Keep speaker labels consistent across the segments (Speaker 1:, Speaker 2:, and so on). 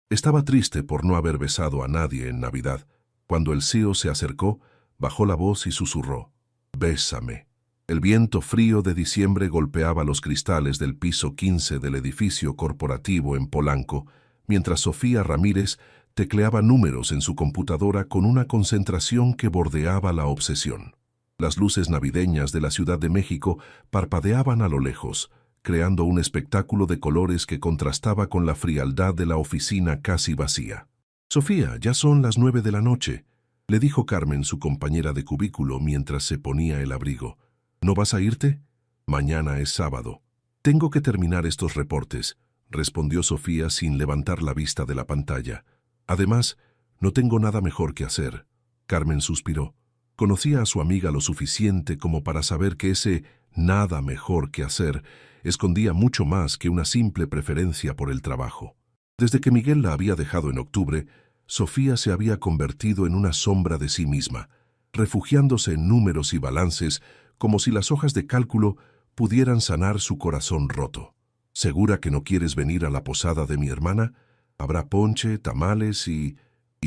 Speaker 1: Estaba triste por no haber besado a nadie en Navidad. Cuando el CEO se acercó, bajó la voz y susurró: «Bésame». El viento frío de diciembre golpeaba los cristales del piso 15 del edificio corporativo en Polanco, mientras Sofía Ramírez tecleaba números en su computadora con una concentración que bordeaba la obsesión. Las luces navideñas de la Ciudad de México parpadeaban a lo lejos, creando un espectáculo de colores que contrastaba con la frialdad de la oficina casi vacía. «Sofía, ya son las 9 de la noche», le dijo Carmen, su compañera de cubículo, mientras se ponía el abrigo. «¿No vas a irte? Mañana es sábado». «Tengo que terminar estos reportes», respondió Sofía sin levantar la vista de la pantalla. «Además, no tengo nada mejor que hacer». Carmen suspiró. Conocía a su amiga lo suficiente como para saber que ese nada mejor que hacer escondía mucho más que una simple preferencia por el trabajo. Desde que Miguel la había dejado en octubre, Sofía se había convertido en una sombra de sí misma, refugiándose en números y balances como si las hojas de cálculo pudieran sanar su corazón roto. «¿Segura que no quieres venir a la posada de mi hermana? Habrá ponche, tamales y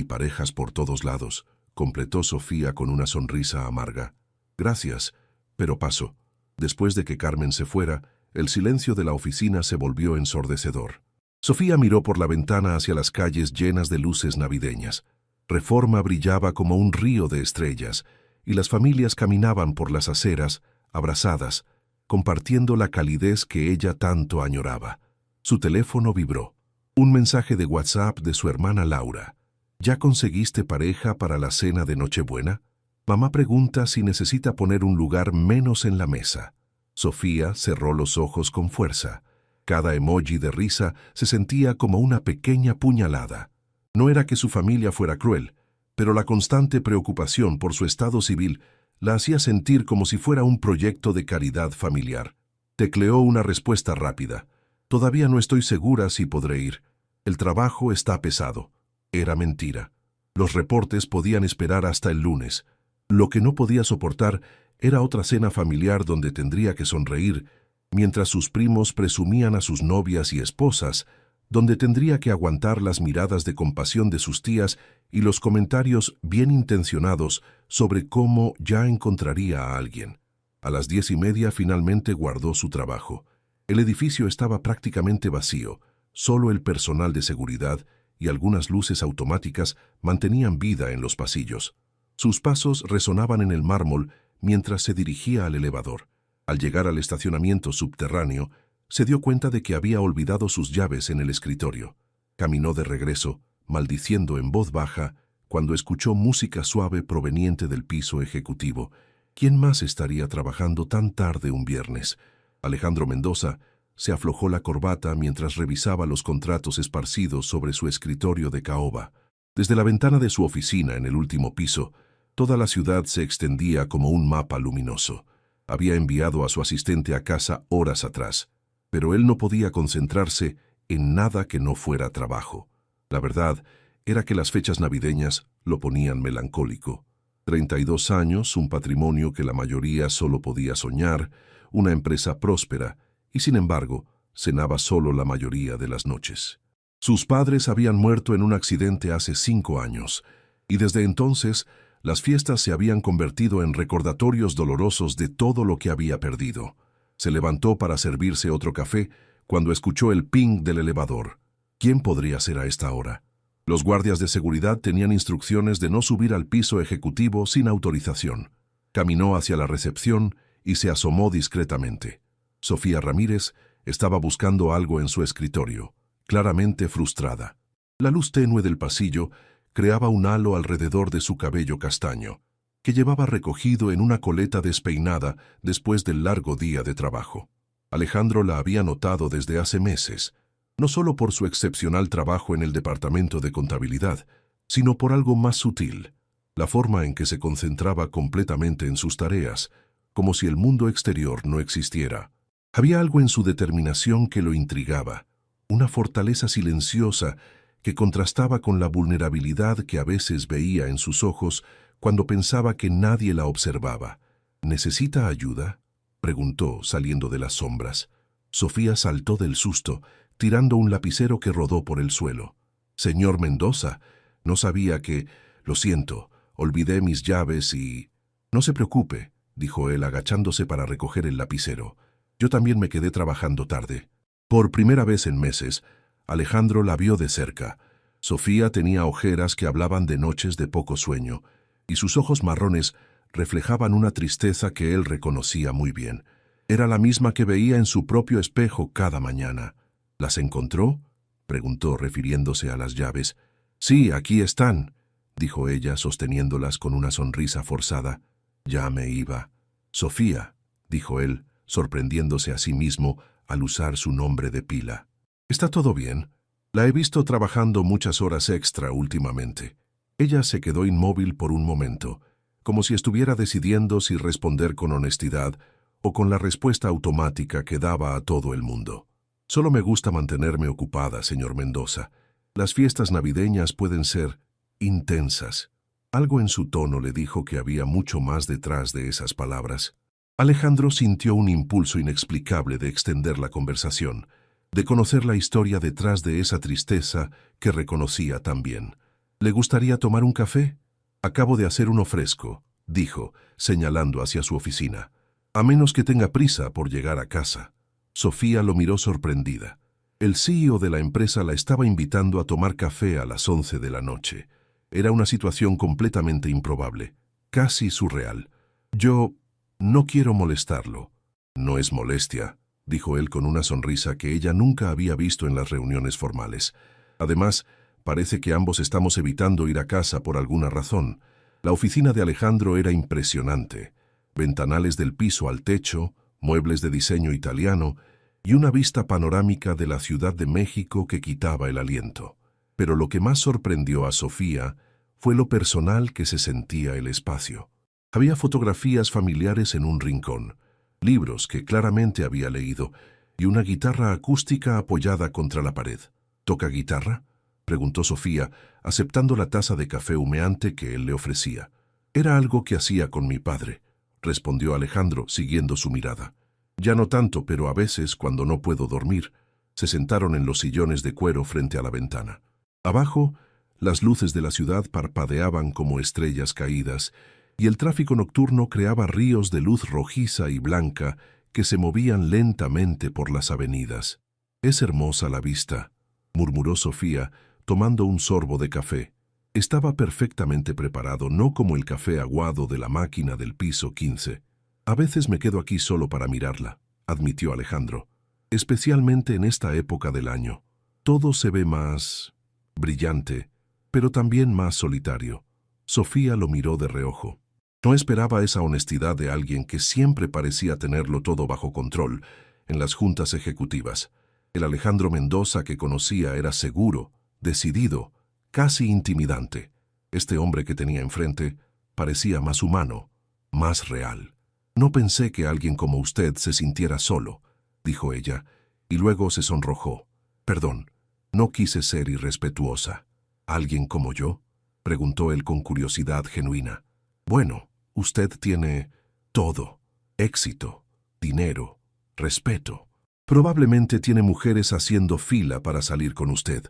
Speaker 1: parejas por todos lados», completó Sofía con una sonrisa amarga. «Gracias, pero paso». Después de que Carmen se fuera, el silencio de la oficina se volvió ensordecedor. Sofía miró por la ventana hacia las calles llenas de luces navideñas. Reforma brillaba como un río de estrellas, y las familias caminaban por las aceras, abrazadas, compartiendo la calidez que ella tanto añoraba. Su teléfono vibró. Un mensaje de WhatsApp de su hermana Laura. «¿Ya conseguiste pareja para la cena de Nochebuena? Mamá pregunta si necesita poner un lugar menos en la mesa». Sofía cerró los ojos con fuerza. Cada emoji de risa se sentía como una pequeña puñalada. No era que su familia fuera cruel, pero la constante preocupación por su estado civil la hacía sentir como si fuera un proyecto de caridad familiar. Tecleó una respuesta rápida. «Todavía no estoy segura si podré ir. El trabajo está pesado». Era mentira. Los reportes podían esperar hasta el lunes. Lo que no podía soportar era otra cena familiar donde tendría que sonreír, mientras sus primos presumían a sus novias y esposas, donde tendría que aguantar las miradas de compasión de sus tías y los comentarios bien intencionados sobre cómo ya encontraría a alguien. A las 10:30 finalmente guardó su trabajo. El edificio estaba prácticamente vacío, solo el personal de seguridad y algunas luces automáticas mantenían vida en los pasillos. Sus pasos resonaban en el mármol mientras se dirigía al elevador. Al llegar al estacionamiento subterráneo, se dio cuenta de que había olvidado sus llaves en el escritorio. Caminó de regreso, maldiciendo en voz baja, cuando escuchó música suave proveniente del piso ejecutivo. ¿Quién más estaría trabajando tan tarde un viernes? Alejandro Mendoza se aflojó la corbata mientras revisaba los contratos esparcidos sobre su escritorio de caoba. Desde la ventana de su oficina en el último piso, toda la ciudad se extendía como un mapa luminoso. Había enviado a su asistente a casa horas atrás, pero él no podía concentrarse en nada que no fuera trabajo. La verdad era que las fechas navideñas lo ponían melancólico. 32 años, un patrimonio que la mayoría solo podía soñar, una empresa próspera, y sin embargo, cenaba solo la mayoría de las noches. Sus padres habían muerto en un accidente hace 5 años, y desde entonces las fiestas se habían convertido en recordatorios dolorosos de todo lo que había perdido. Se levantó para servirse otro café cuando escuchó el ping del elevador. ¿Quién podría ser a esta hora? Los guardias de seguridad tenían instrucciones de no subir al piso ejecutivo sin autorización. Caminó hacia la recepción y se asomó discretamente. Sofía Ramírez estaba buscando algo en su escritorio, claramente frustrada. La luz tenue del pasillo creaba un halo alrededor de su cabello castaño, que llevaba recogido en una coleta despeinada después del largo día de trabajo. Alejandro la había notado desde hace meses, no solo por su excepcional trabajo en el departamento de contabilidad, sino por algo más sutil, la forma en que se concentraba completamente en sus tareas, como si el mundo exterior no existiera. Había algo en su determinación que lo intrigaba, una fortaleza silenciosa que contrastaba con la vulnerabilidad que a veces veía en sus ojos cuando pensaba que nadie la observaba. ¿Necesita ayuda?, preguntó, saliendo de las sombras. Sofía saltó del susto, tirando un lapicero que rodó por el suelo. Señor Mendoza, no sabía que... Lo siento, olvidé mis llaves y... No se preocupe, dijo él agachándose para recoger el lapicero. Yo también me quedé trabajando tarde. Por primera vez en meses, Alejandro la vio de cerca. Sofía tenía ojeras que hablaban de noches de poco sueño, y sus ojos marrones reflejaban una tristeza que él reconocía muy bien. Era la misma que veía en su propio espejo cada mañana. ¿Las encontró?, preguntó refiriéndose a las llaves. Sí, aquí están, dijo ella sosteniéndolas con una sonrisa forzada. Ya me iba. Sofía, dijo él, sorprendiéndose a sí mismo al usar su nombre de pila. ¿Está todo bien? La he visto trabajando muchas horas extra últimamente. Ella se quedó inmóvil por un momento, como si estuviera decidiendo si responder con honestidad o con la respuesta automática que daba a todo el mundo. Solo me gusta mantenerme ocupada, señor Mendoza. Las fiestas navideñas pueden ser intensas. Algo en su tono le dijo que había mucho más detrás de esas palabras. Alejandro sintió un impulso inexplicable de extender la conversación, de conocer la historia detrás de esa tristeza que reconocía tan bien. ¿Le gustaría tomar un café? Acabo de hacer uno fresco, dijo, señalando hacia su oficina. A menos que tenga prisa por llegar a casa. Sofía lo miró sorprendida. El CEO de la empresa la estaba invitando a tomar café a las 11 de la noche. Era una situación completamente improbable, casi surreal. Yo no quiero molestarlo. No es molestia, dijo él con una sonrisa que ella nunca había visto en las reuniones formales. Además, parece que ambos estamos evitando ir a casa por alguna razón. La oficina de Alejandro era impresionante. Ventanales del piso al techo, muebles de diseño italiano y una vista panorámica de la Ciudad de México que quitaba el aliento. Pero lo que más sorprendió a Sofía fue lo personal que se sentía el espacio. Había fotografías familiares en un rincón, libros que claramente había leído y una guitarra acústica apoyada contra la pared. ¿Toca guitarra?, preguntó Sofía, aceptando la taza de café humeante que él le ofrecía. Era algo que hacía con mi padre, respondió Alejandro, siguiendo su mirada. Ya no tanto, pero a veces, cuando no puedo dormir. Se sentaron en los sillones de cuero frente a la ventana. Abajo, las luces de la ciudad parpadeaban como estrellas caídas, y el tráfico nocturno creaba ríos de luz rojiza y blanca que se movían lentamente por las avenidas. «Es hermosa la vista», murmuró Sofía, tomando un sorbo de café. Estaba perfectamente preparado, no como el café aguado de la máquina del piso 15. «A veces me quedo aquí solo para mirarla», admitió Alejandro. «Especialmente en esta época del año. Todo se ve más brillante, pero también más solitario». Sofía lo miró de reojo. No esperaba esa honestidad de alguien que siempre parecía tenerlo todo bajo control en las juntas ejecutivas. El Alejandro Mendoza que conocía era seguro, decidido, casi intimidante. Este hombre que tenía enfrente parecía más humano, más real. «No pensé que alguien como usted se sintiera solo», dijo ella, y luego se sonrojó. «Perdón, no quise ser irrespetuosa». «¿Alguien como yo?», preguntó él con curiosidad genuina. «Bueno, usted tiene todo: éxito, dinero, respeto. Probablemente tiene mujeres haciendo fila para salir con usted».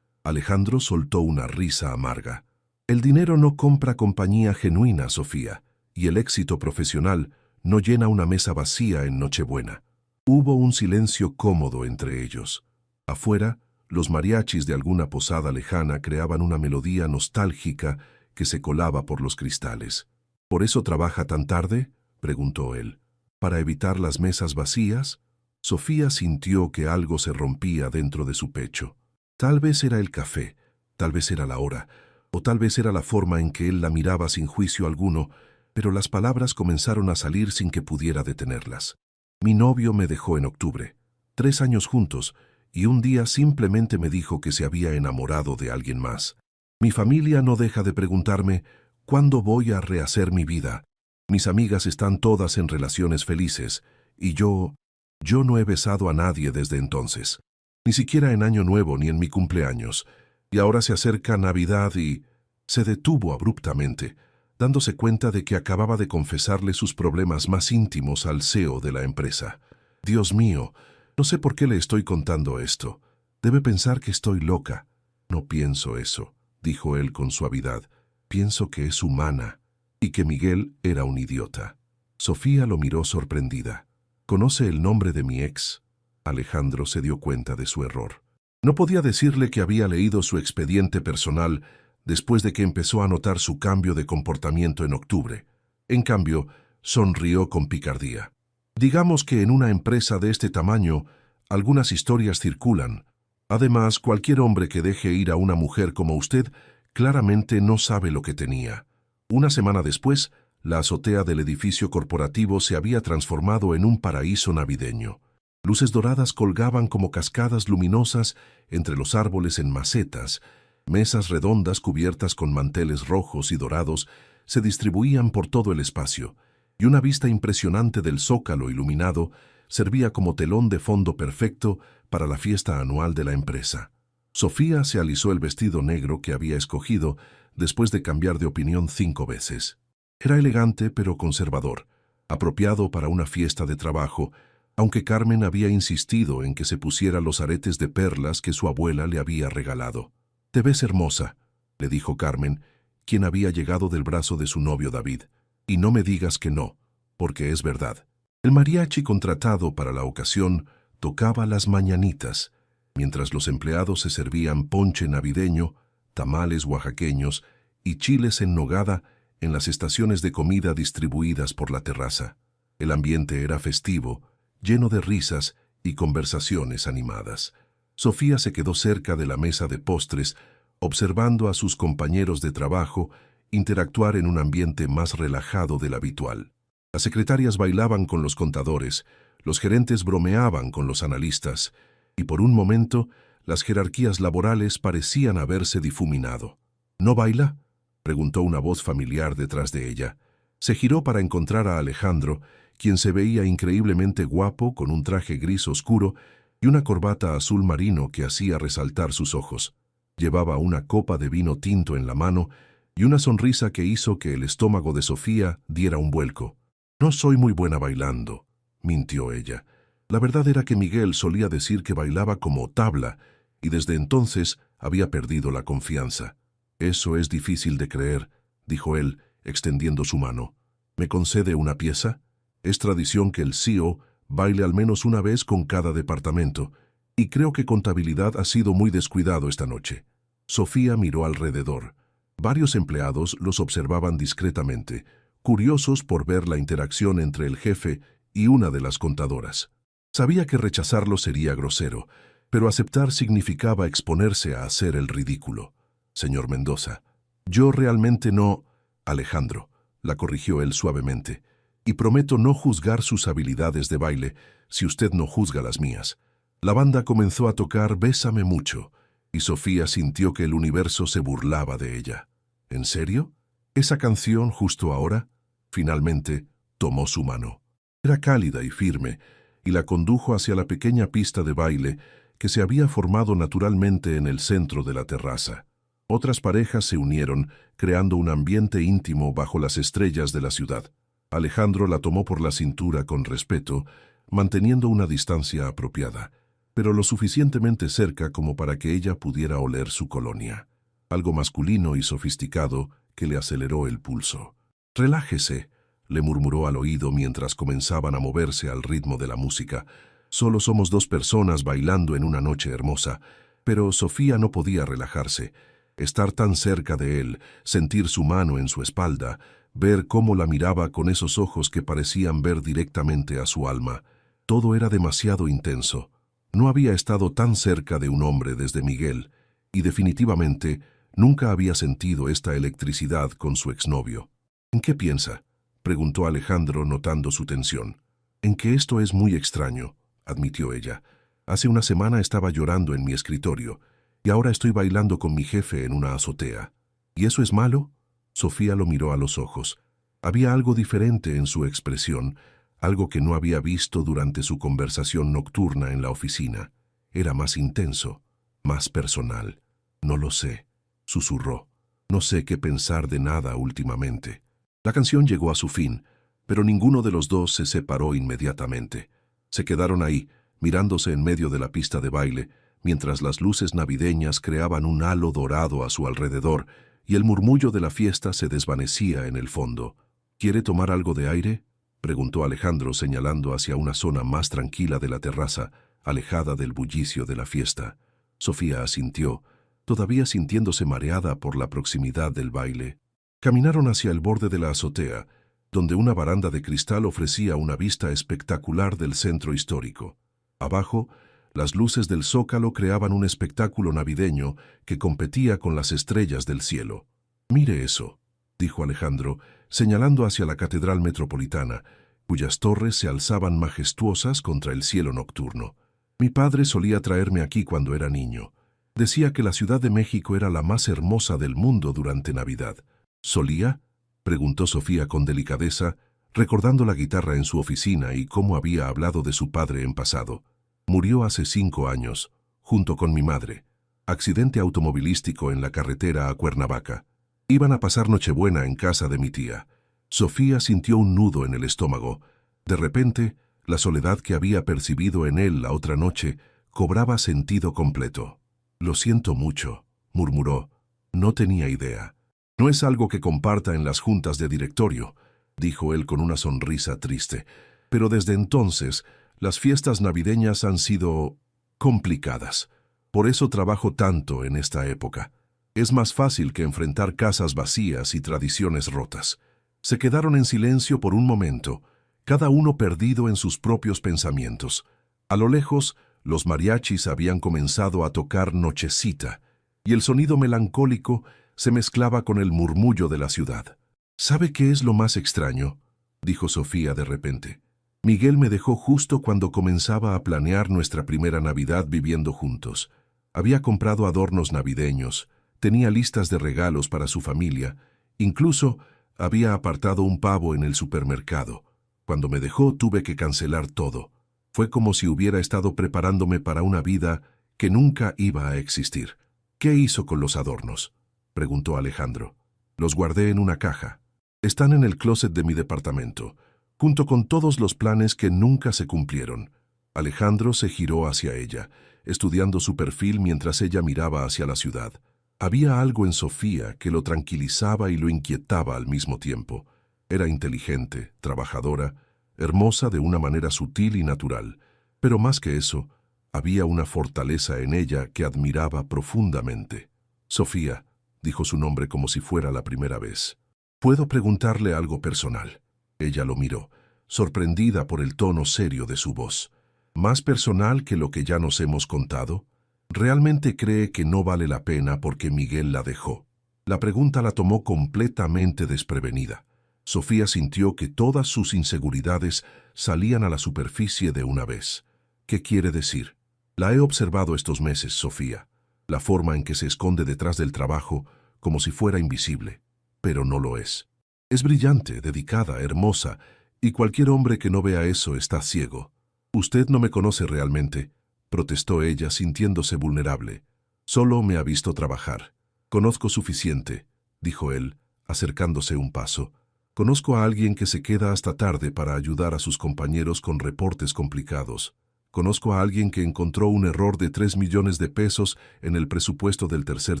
Speaker 1: Alejandro soltó una risa amarga. «El dinero no compra compañía genuina, Sofía, y el éxito profesional no llena una mesa vacía en Nochebuena». Hubo un silencio cómodo entre ellos. Afuera, los mariachis de alguna posada lejana creaban una melodía nostálgica que se colaba por los cristales. «¿Por eso trabaja tan tarde?», preguntó él. «¿Para evitar las mesas vacías?». Sofía sintió que algo se rompía dentro de su pecho. Tal vez era el café, tal vez era la hora, o tal vez era la forma en que él la miraba sin juicio alguno, pero las palabras comenzaron a salir sin que pudiera detenerlas. «Mi novio me dejó en octubre. 3 años juntos, y un día simplemente me dijo que se había enamorado de alguien más. Mi familia no deja de preguntarme cuándo voy a rehacer mi vida. Mis amigas están todas en relaciones felices, y yo no he besado a nadie desde entonces. Ni siquiera en Año Nuevo ni en mi cumpleaños. Y ahora se acerca Navidad y...». Se detuvo abruptamente, dándose cuenta de que acababa de confesarle sus problemas más íntimos al CEO de la empresa. «Dios mío, no sé por qué le estoy contando esto. Debe pensar que estoy loca». No pienso eso, dijo él con suavidad. Pienso que es humana y que Miguel era un idiota. Sofía lo miró sorprendida. ¿Conoce el nombre de mi ex? Alejandro se dio cuenta de su error. No podía decirle que había leído su expediente personal después de que empezó a notar su cambio de comportamiento en octubre. En cambio, sonrió con picardía. Digamos que en una empresa de este tamaño, algunas historias circulan. Además, cualquier hombre que deje ir a una mujer como usted claramente no sabe lo que tenía. Una semana después, la azotea del edificio corporativo se había transformado en un paraíso navideño. Luces doradas colgaban como cascadas luminosas entre los árboles en macetas. Mesas redondas cubiertas con manteles rojos y dorados se distribuían por todo el espacio, y una vista impresionante del zócalo iluminado servía como telón de fondo perfecto para la fiesta anual de la empresa. Sofía se alisó el vestido negro que había escogido después de cambiar de opinión 5 veces. Era elegante pero conservador, apropiado para una fiesta de trabajo, aunque Carmen había insistido en que se pusiera los aretes de perlas que su abuela le había regalado. «Te ves hermosa», le dijo Carmen, quien había llegado del brazo de su novio David. «Y no me digas que no, porque es verdad». El mariachi contratado para la ocasión tocaba las mañanitas, mientras los empleados se servían ponche navideño, tamales oaxaqueños y chiles en nogada en las estaciones de comida distribuidas por la terraza. El ambiente era festivo, lleno de risas y conversaciones animadas. Sofía se quedó cerca de la mesa de postres, observando a sus compañeros de trabajo interactuar en un ambiente más relajado del habitual. Las secretarias bailaban con los contadores, los gerentes bromeaban con los analistas, y por un momento las jerarquías laborales parecían haberse difuminado. «¿No baila?», preguntó una voz familiar detrás de ella. Se giró para encontrar a Alejandro, quien se veía increíblemente guapo con un traje gris oscuro y una corbata azul marino que hacía resaltar sus ojos. Llevaba una copa de vino tinto en la mano y una sonrisa que hizo que el estómago de Sofía diera un vuelco. «No soy muy buena bailando», mintió ella. La verdad era que Miguel solía decir que bailaba como tabla y desde entonces había perdido la confianza. «Eso es difícil de creer», dijo él, extendiendo su mano. «¿Me concede una pieza? Es tradición que el CEO baile al menos una vez con cada departamento, y creo que contabilidad ha sido muy descuidado esta noche». Sofía miró alrededor. Varios empleados los observaban discretamente, curiosos por ver la interacción entre el jefe y una de las contadoras. Sabía que rechazarlo sería grosero, pero aceptar significaba exponerse a hacer el ridículo. «Señor Mendoza, yo realmente no...» «Alejandro», la corrigió él suavemente, «y prometo no juzgar sus habilidades de baile si usted no juzga las mías». La banda comenzó a tocar «Bésame mucho», y Sofía sintió que el universo se burlaba de ella. «¿En serio? ¿Esa canción justo ahora?» Finalmente, tomó su mano. Era cálida y firme, y la condujo hacia la pequeña pista de baile que se había formado naturalmente en el centro de la terraza. Otras parejas se unieron, creando un ambiente íntimo bajo las estrellas de la ciudad. Alejandro la tomó por la cintura con respeto, manteniendo una distancia apropiada, pero lo suficientemente cerca como para que ella pudiera oler su colonia. Algo masculino y sofisticado que le aceleró el pulso. «Relájese», le murmuró al oído mientras comenzaban a moverse al ritmo de la música. «Solo somos 2 personas bailando en una noche hermosa». Pero Sofía no podía relajarse. Estar tan cerca de él, sentir su mano en su espalda, ver cómo la miraba con esos ojos que parecían ver directamente a su alma. Todo era demasiado intenso. No había estado tan cerca de un hombre desde Miguel, y definitivamente nunca había sentido esta electricidad con su exnovio. «¿En qué piensa?», preguntó Alejandro notando su tensión. «En que esto es muy extraño», admitió ella. «Hace una semana estaba llorando en mi escritorio, y ahora estoy bailando con mi jefe en una azotea. ¿Y eso es malo?». Sofía lo miró a los ojos. Había algo diferente en su expresión, algo que no había visto durante su conversación nocturna en la oficina. Era más intenso, más personal. «No lo sé», susurró. «No sé qué pensar de nada últimamente». La canción llegó a su fin, pero ninguno de los dos se separó inmediatamente. Se quedaron ahí, mirándose en medio de la pista de baile, mientras las luces navideñas creaban un halo dorado a su alrededor y el murmullo de la fiesta se desvanecía en el fondo. ¿Quiere tomar algo de aire?, preguntó Alejandro señalando hacia una zona más tranquila de la terraza, alejada del bullicio de la fiesta. Sofía asintió, todavía sintiéndose mareada por la proximidad del baile. Caminaron hacia el borde de la azotea, donde una baranda de cristal ofrecía una vista espectacular del centro histórico. Abajo, las luces del zócalo creaban un espectáculo navideño que competía con las estrellas del cielo. «Mire eso», dijo Alejandro, señalando hacia la Catedral Metropolitana, cuyas torres se alzaban majestuosas contra el cielo nocturno. «Mi padre solía traerme aquí cuando era niño. Decía que la Ciudad de México era la más hermosa del mundo durante Navidad». «¿Solía?», preguntó Sofía con delicadeza, recordando la guitarra en su oficina y cómo había hablado de su padre en pasado. «Murió hace 5 años, junto con mi madre. Accidente automovilístico en la carretera a Cuernavaca. Iban a pasar Nochebuena en casa de mi tía». Sofía sintió un nudo en el estómago. De repente, la soledad que había percibido en él la otra noche cobraba sentido completo. «Lo siento mucho», murmuró. «No tenía idea». «No es algo que comparta en las juntas de directorio», dijo él con una sonrisa triste. «Pero desde entonces, las fiestas navideñas han sido complicadas. Por eso trabajo tanto en esta época. Es más fácil que enfrentar casas vacías y tradiciones rotas». Se quedaron en silencio por un momento, cada uno perdido en sus propios pensamientos. A lo lejos, los mariachis habían comenzado a tocar Nochecita, y el sonido melancólico se mezclaba con el murmullo de la ciudad. «¿Sabe qué es lo más extraño?», dijo Sofía de repente. «Miguel me dejó justo cuando comenzaba a planear nuestra primera Navidad viviendo juntos. Había comprado adornos navideños, tenía listas de regalos para su familia, incluso había apartado un pavo en el supermercado. Cuando me dejó tuve que cancelar todo. Fue como si hubiera estado preparándome para una vida que nunca iba a existir». «¿Qué hizo con los adornos?», preguntó Alejandro. «Los guardé en una caja. Están en el closet de mi departamento, junto con todos los planes que nunca se cumplieron». Alejandro se giró hacia ella, estudiando su perfil mientras ella miraba hacia la ciudad. Había algo en Sofía que lo tranquilizaba y lo inquietaba al mismo tiempo. Era inteligente, trabajadora, hermosa de una manera sutil y natural, pero más que eso, había una fortaleza en ella que admiraba profundamente. «Sofía», dijo su nombre como si fuera la primera vez. «¿Puedo preguntarle algo personal?». Ella lo miró, sorprendida por el tono serio de su voz. «¿Más personal que lo que ya nos hemos contado? ¿Realmente cree que no vale la pena porque Miguel la dejó?». La pregunta la tomó completamente desprevenida. Sofía sintió que todas sus inseguridades salían a la superficie de una vez. «¿Qué quiere decir?». «La he observado estos meses, Sofía. La forma en que se esconde detrás del trabajo, como si fuera invisible. Pero no lo es. Es brillante, dedicada, hermosa, y cualquier hombre que no vea eso está ciego». «Usted no me conoce realmente», protestó ella sintiéndose vulnerable. «Solo me ha visto trabajar». «Conozco suficiente», dijo él, acercándose un paso. «Conozco a alguien que se queda hasta tarde para ayudar a sus compañeros con reportes complicados. Conozco a alguien que encontró un error de 3 millones de pesos en el presupuesto del tercer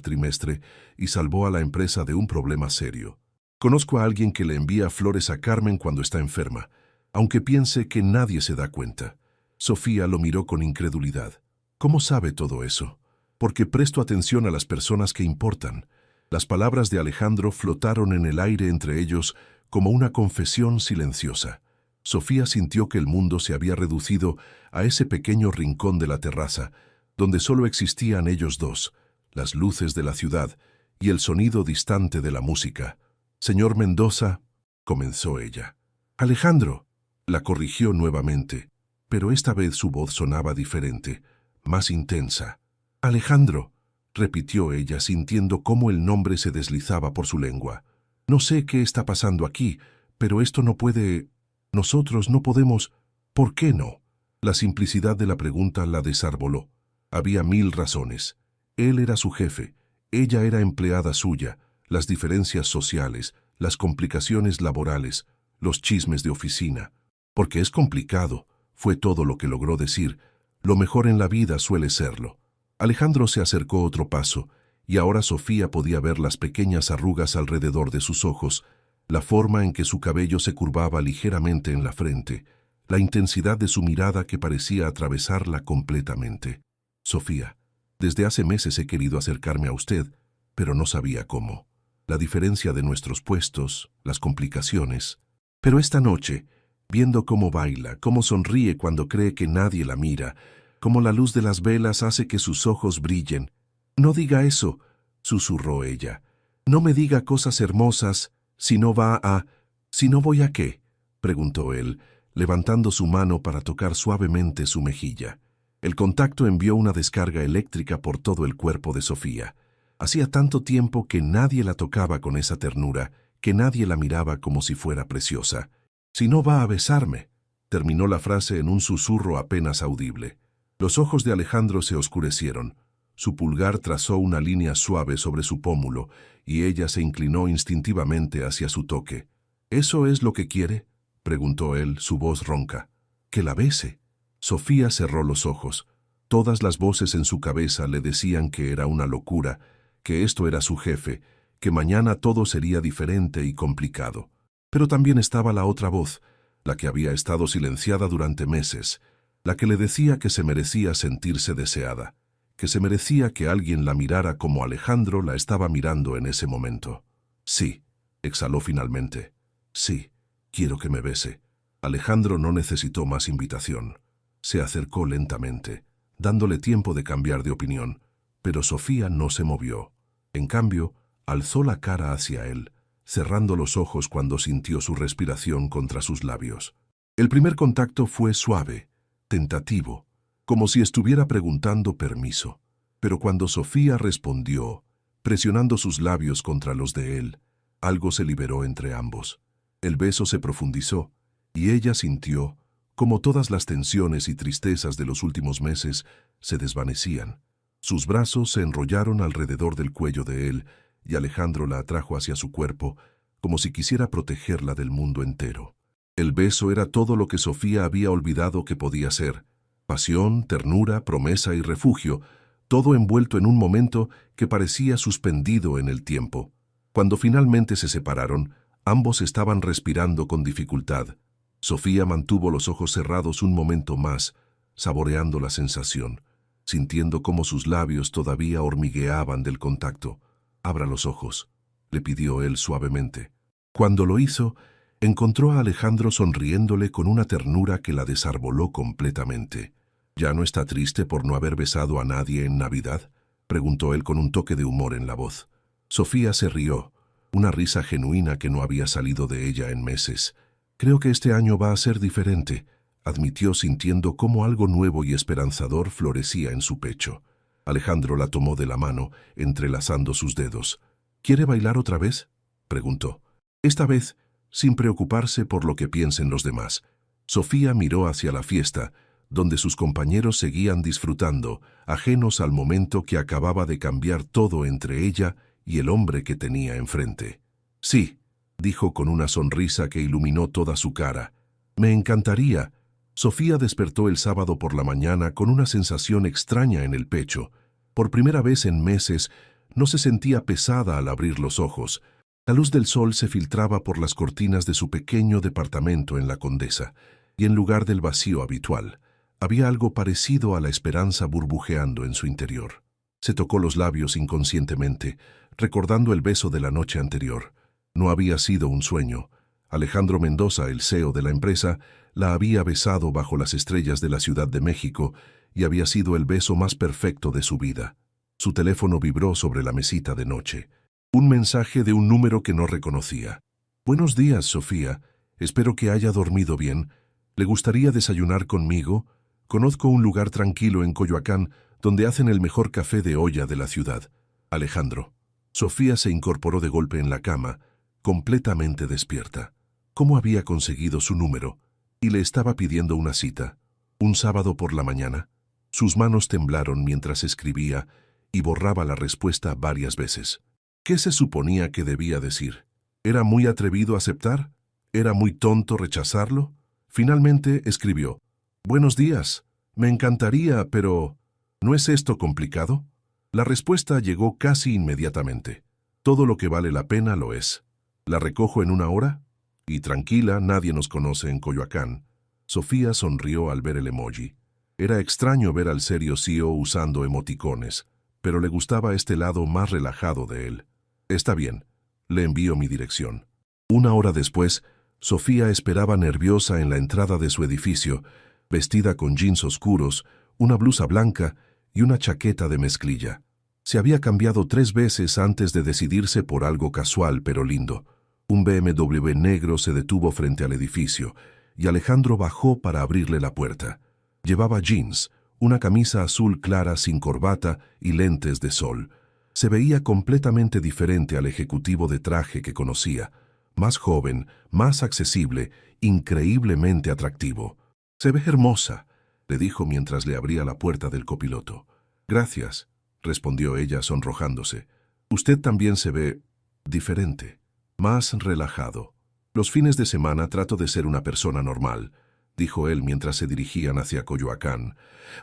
Speaker 1: trimestre y salvó a la empresa de un problema serio. Conozco a alguien que le envía flores a Carmen cuando está enferma, aunque piense que nadie se da cuenta». Sofía lo miró con incredulidad. «¿Cómo sabe todo eso?». «Porque presto atención a las personas que importan». Las palabras de Alejandro flotaron en el aire entre ellos como una confesión silenciosa. Sofía sintió que el mundo se había reducido a ese pequeño rincón de la terraza, donde solo existían ellos dos, las luces de la ciudad y el sonido distante de la música. «Señor Mendoza», comenzó ella. «Alejandro», la corrigió nuevamente, pero esta vez su voz sonaba diferente, más intensa. «Alejandro», repitió ella sintiendo cómo el nombre se deslizaba por su lengua. «No sé qué está pasando aquí, pero esto no puede... Nosotros no podemos... ¿Por qué no?». La simplicidad de la pregunta la desarboló. Había 1000 razones. Él era su jefe, ella era empleada suya, las diferencias sociales, las complicaciones laborales, los chismes de oficina. «Porque es complicado», fue todo lo que logró decir. «Lo mejor en la vida suele serlo». Alejandro se acercó otro paso, y ahora Sofía podía ver las pequeñas arrugas alrededor de sus ojos, la forma en que su cabello se curvaba ligeramente en la frente, la intensidad de su mirada que parecía atravesarla completamente. Sofía, desde hace meses he querido acercarme a usted, pero no sabía cómo. La diferencia de nuestros puestos, las complicaciones. Pero esta noche, viendo cómo baila, cómo sonríe cuando cree que nadie la mira, cómo la luz de las velas hace que sus ojos brillen. «No diga eso», susurró ella. «No me diga cosas hermosas, si no va a... ¿Si no voy a qué?», preguntó él, levantando su mano para tocar suavemente su mejilla. El contacto envió una descarga eléctrica por todo el cuerpo de Sofía. Hacía tanto tiempo que nadie la tocaba con esa ternura, que nadie la miraba como si fuera preciosa. «Si no va a besarme», terminó la frase en un susurro apenas audible. Los ojos de Alejandro se oscurecieron. Su pulgar trazó una línea suave sobre su pómulo, y ella se inclinó instintivamente hacia su toque. «¿Eso es lo que quiere?», preguntó él, su voz ronca. «¿Que la bese?». Sofía cerró los ojos. Todas las voces en su cabeza le decían que era una locura, que esto era su jefe, que mañana todo sería diferente y complicado. Pero también estaba la otra voz, la que había estado silenciada durante meses, la que le decía que se merecía sentirse deseada, que se merecía que alguien la mirara como Alejandro la estaba mirando en ese momento. «Sí», exhaló finalmente. «Sí, quiero que me bese». Alejandro no necesitó más invitación. Se acercó lentamente, dándole tiempo de cambiar de opinión, pero Sofía no se movió. En cambio, alzó la cara hacia él, cerrando los ojos cuando sintió su respiración contra sus labios. El primer contacto fue suave, tentativo, como si estuviera preguntando permiso. Pero cuando Sofía respondió, presionando sus labios contra los de él, algo se liberó entre ambos. El beso se profundizó, y ella sintió como todas las tensiones y tristezas de los últimos meses se desvanecían. Sus brazos se enrollaron alrededor del cuello de él, y Alejandro la atrajo hacia su cuerpo, como si quisiera protegerla del mundo entero. El beso era todo lo que Sofía había olvidado que podía ser: pasión, ternura, promesa y refugio, todo envuelto en un momento que parecía suspendido en el tiempo. Cuando finalmente se separaron, ambos estaban respirando con dificultad. Sofía mantuvo los ojos cerrados un momento más, saboreando la sensación, sintiendo cómo sus labios todavía hormigueaban del contacto. «Abra los ojos», le pidió él suavemente. Cuando lo hizo, encontró a Alejandro sonriéndole con una ternura que la desarboló completamente. «¿Ya no está triste por no haber besado a nadie en Navidad?», preguntó él con un toque de humor en la voz. Sofía se rió, una risa genuina que no había salido de ella en meses. «Creo que este año va a ser diferente», admitió sintiendo cómo algo nuevo y esperanzador florecía en su pecho. Alejandro la tomó de la mano, entrelazando sus dedos. «¿Quiere bailar otra vez?», preguntó. Esta vez, sin preocuparse por lo que piensen los demás. Sofía miró hacia la fiesta, donde sus compañeros seguían disfrutando, ajenos al momento que acababa de cambiar todo entre ella y el hombre que tenía enfrente. «Sí», dijo con una sonrisa que iluminó toda su cara. «Me encantaría». Sofía despertó el sábado por la mañana con una sensación extraña en el pecho. Por primera vez en meses, no se sentía pesada al abrir los ojos. La luz del sol se filtraba por las cortinas de su pequeño departamento en la Condesa, y en lugar del vacío habitual, había algo parecido a la esperanza burbujeando en su interior. Se tocó los labios inconscientemente, recordando el beso de la noche anterior. No había sido un sueño. Alejandro Mendoza, el CEO de la empresa, la había besado bajo las estrellas de la Ciudad de México y había sido el beso más perfecto de su vida. Su teléfono vibró sobre la mesita de noche. Un mensaje de un número que no reconocía. «Buenos días, Sofía. Espero que haya dormido bien. ¿Le gustaría desayunar conmigo? Conozco un lugar tranquilo en Coyoacán donde hacen el mejor café de olla de la ciudad. Alejandro». Sofía se incorporó de golpe en la cama, completamente despierta. ¿Cómo había conseguido su número? Y le estaba pidiendo una cita. ¿Un sábado por la mañana? Sus manos temblaron mientras escribía y borraba la respuesta varias veces. ¿Qué se suponía que debía decir? ¿Era muy atrevido aceptar? ¿Era muy tonto rechazarlo? Finalmente escribió: «Buenos días. Me encantaría, pero...». ¿No es esto complicado? La respuesta llegó casi inmediatamente. Todo lo que vale la pena lo es. ¿La recojo en 1 hora? Y tranquila, nadie nos conoce en Coyoacán. Sofía sonrió al ver el emoji. Era extraño ver al serio CEO usando emoticones, pero le gustaba este lado más relajado de él. Está bien, le envío mi dirección. 1 hora después, Sofía esperaba nerviosa en la entrada de su edificio, vestida con jeans oscuros, una blusa blanca y una chaqueta de mezclilla. Se había cambiado 3 veces antes de decidirse por algo casual pero lindo. Un BMW negro se detuvo frente al edificio y Alejandro bajó para abrirle la puerta. Llevaba jeans, una camisa azul clara sin corbata y lentes de sol. Se veía completamente diferente al ejecutivo de traje que conocía. Más joven, más accesible, increíblemente atractivo. «Se ve hermosa», le dijo mientras le abría la puerta del copiloto. «Gracias», respondió ella sonrojándose. «Usted también se ve diferente, más relajado. Los fines de semana trato de ser una persona normal», dijo él mientras se dirigían hacia Coyoacán.